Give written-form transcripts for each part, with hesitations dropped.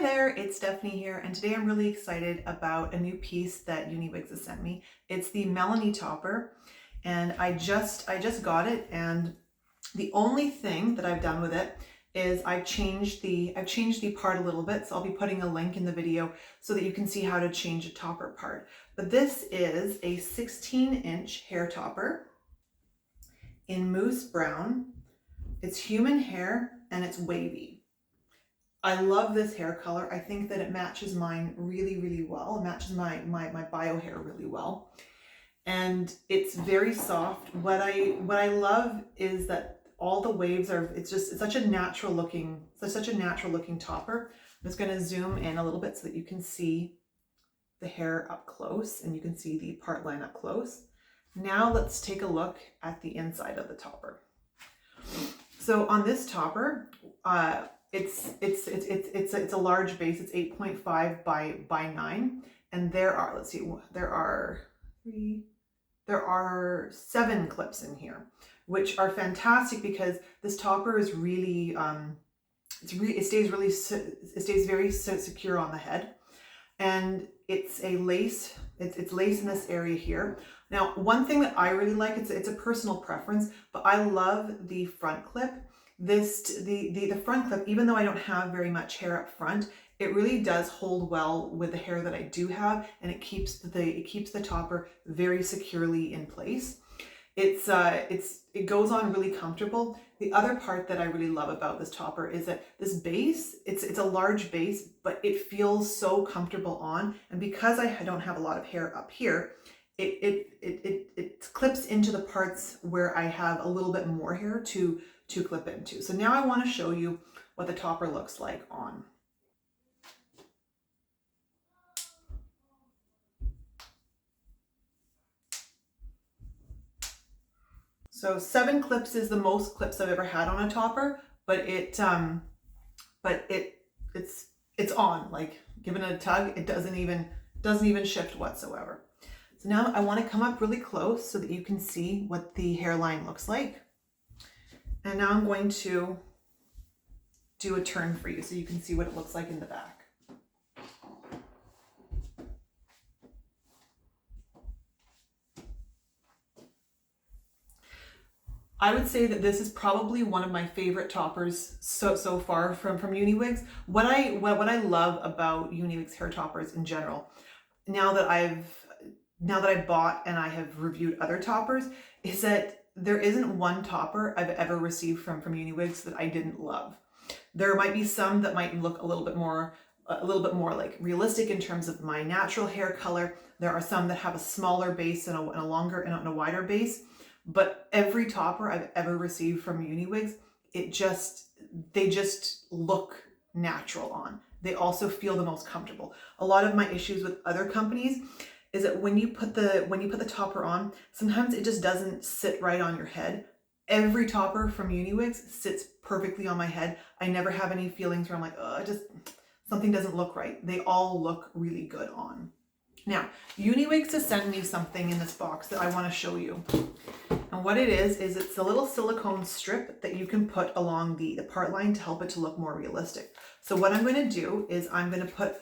there, it's Stephanie here, and today I'm really excited about a new piece that Uniwigs has sent me. It's the Melanie topper, and I just got it, and the only thing that I've done with it is I've changed the part a little bit, so I'll be putting a link in the video so that you can see how to change a topper part. But this is a 16-inch hair topper in mousse brown. It's human hair and it's wavy. I love this hair color. I think that it matches mine really, really well. It matches my bio hair really well. And it's very soft. What I love is that all the waves are, it's such a natural looking topper. I'm just gonna zoom in a little bit so that you can see the hair up close and you can see the part line up close. Now let's take a look at the inside of the topper. So on this topper, it's a large base. It's 8.5 by 9, and there are, let's see, there are 7 clips in here, which are fantastic because this topper is really it stays very secure on the head, and it's a lace. It's lace in this area here. Now, one thing that I really like, it's a personal preference, but I love the front clip. The front clip, even though I don't have very much hair up front, it really does hold well with the hair that I do have, and it keeps the topper very securely in place. It goes on really comfortable. The other part that I really love about this topper is that this base, it's a large base, but it feels so comfortable on, and because I don't have a lot of hair up here, it clips into the parts where I have a little bit more hair to clip into. So now I want to show you what the topper looks like on. So 7 clips is the most clips I've ever had on a topper, but it's on. Like, giving it a tug, it doesn't even shift whatsoever. So now I want to come up really close so that you can see what the hairline looks like. And now I'm going to do a turn for you so you can see what it looks like in the back. I would say that this is probably one of my favorite toppers so far from Uniwigs. What I love about Uniwigs hair toppers in general, now that I bought and I have reviewed other toppers, is that there isn't one topper I've ever received from Uniwigs that I didn't love. There might be some that might look a little bit more like realistic in terms of my natural hair color. There are some that have a smaller base and a longer and a wider base. But every topper I've ever received from Uniwigs, they just look natural on. They also feel the most comfortable. A lot of my issues with other companies is that when you put the topper on, sometimes it just doesn't sit right on your head. Every topper from Uniwigs sits perfectly on my head. I never have any feelings where I'm like, oh, something doesn't look right. They all look really good on. Now, Uniwigs has sent me something in this box that I want to show you. And what it is it's a little silicone strip that you can put along the part line to help it to look more realistic. So what I'm going to do is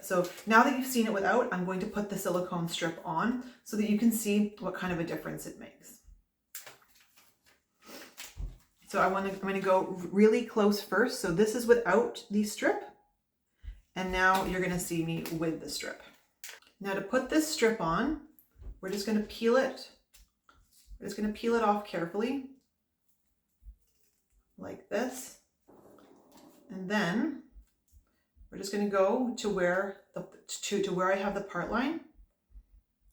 so now that you've seen it without, I'm going to put the silicone strip on so that you can see what kind of a difference it makes. So I'm going to go really close first. So this is without the strip. And now you're going to see me with the strip. Now to put this strip on, we're just going to peel it. We're just going to peel it off carefully, like this. And then we're just going to go to where I have the part line.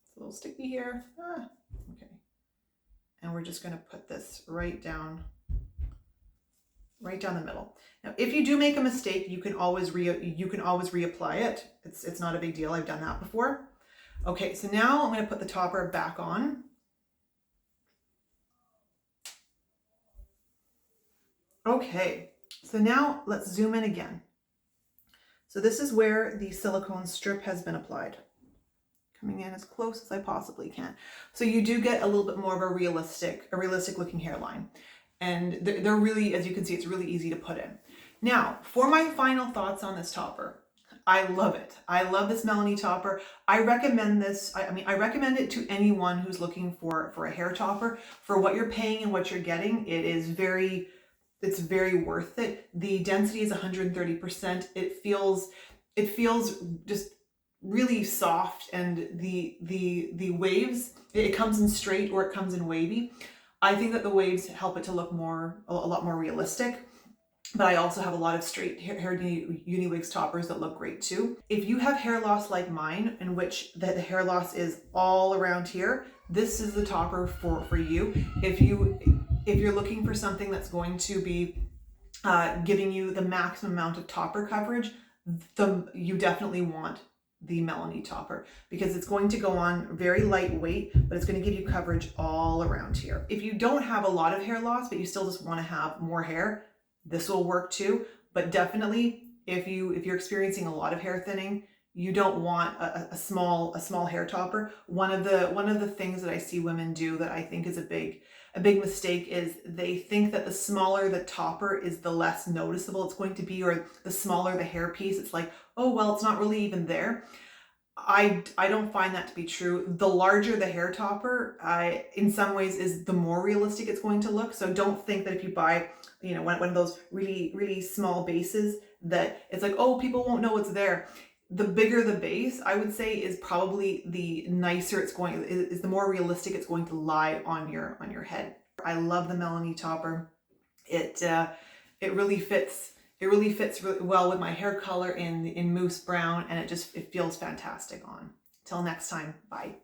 It's a little sticky here. Okay. And we're just going to put this right down the middle. Now, if you do make a mistake, you can always reapply it. It's not a big deal. I've done that before. Okay, so now I'm going to put the topper back on. Okay, so now let's zoom in again. So this is where the silicone strip has been applied. Coming in as close as I possibly can. So you do get a little bit more of a realistic looking hairline. And they're really, as you can see, it's really easy to put in. Now, for my final thoughts on this topper, I love it. I love this Melanie topper. I recommend this. I mean, I recommend it to anyone who's looking for a hair topper. For what you're paying and what you're getting, it's very worth it. The density is 130%. It feels just really soft, and the waves, it comes in straight or it comes in wavy. I think that the waves help it to look a lot more realistic. But I also have a lot of straight hair Uniwigs toppers that look great too. If you have hair loss like mine, in which the hair loss is all around here, this is the topper for you. If you're looking for something that's going to be giving you the maximum amount of topper coverage, you definitely want the Melanie topper, because it's going to go on very lightweight, but it's going to give you coverage all around here. If you don't have a lot of hair loss, but you still just want to have more hair, this will work too. But definitely, if you're experiencing a lot of hair thinning, you don't want a small hair topper. One of the things that I see women do that I think is a big mistake is they think that the smaller the topper is, the less noticeable it's going to be, or the smaller the hair piece, it's like, oh well, it's not really even there. I don't find that to be true. The larger the hair topper, in some ways, is the more realistic it's going to look. So don't think that if you buy, one of those really small bases, that it's like, oh, people won't know it's there. The bigger the base, I would say, is probably the nicer it's going, is the more realistic it's going to lie on your head. I love the Melanie topper. It really fits. It really fits really well with my hair color in mousse brown, and it feels fantastic on. Till next time, bye.